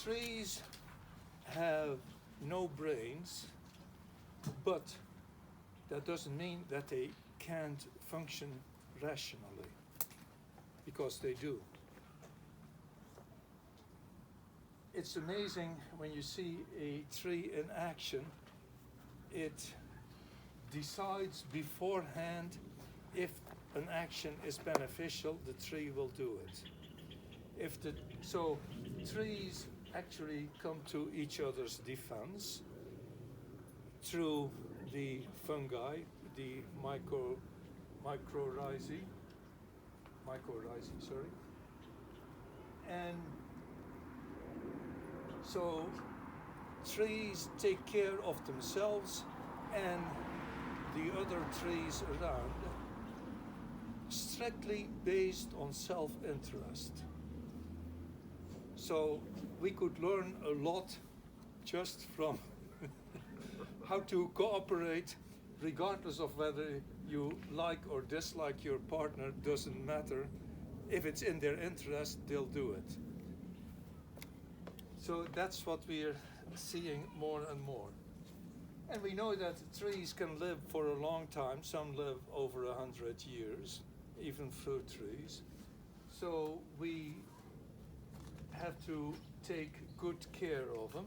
trees have no brains, but that doesn't mean that they can't function rationally, because they do. It's amazing when you see a tree in action. It decides beforehand if an action is beneficial, the tree will do it. So trees actually come to each other's defense through the fungi, the mycorrhizae, and so trees take care of themselves and the other trees around, strictly based on self-interest. So we could learn a lot just from how to cooperate, regardless of whether you like or dislike your partner, doesn't matter. If it's in their interest, they'll do it. So that's what we're seeing more and more. And we know that trees can live for a long time. Some live over 100 years, even fruit trees. So we have to take good care of them.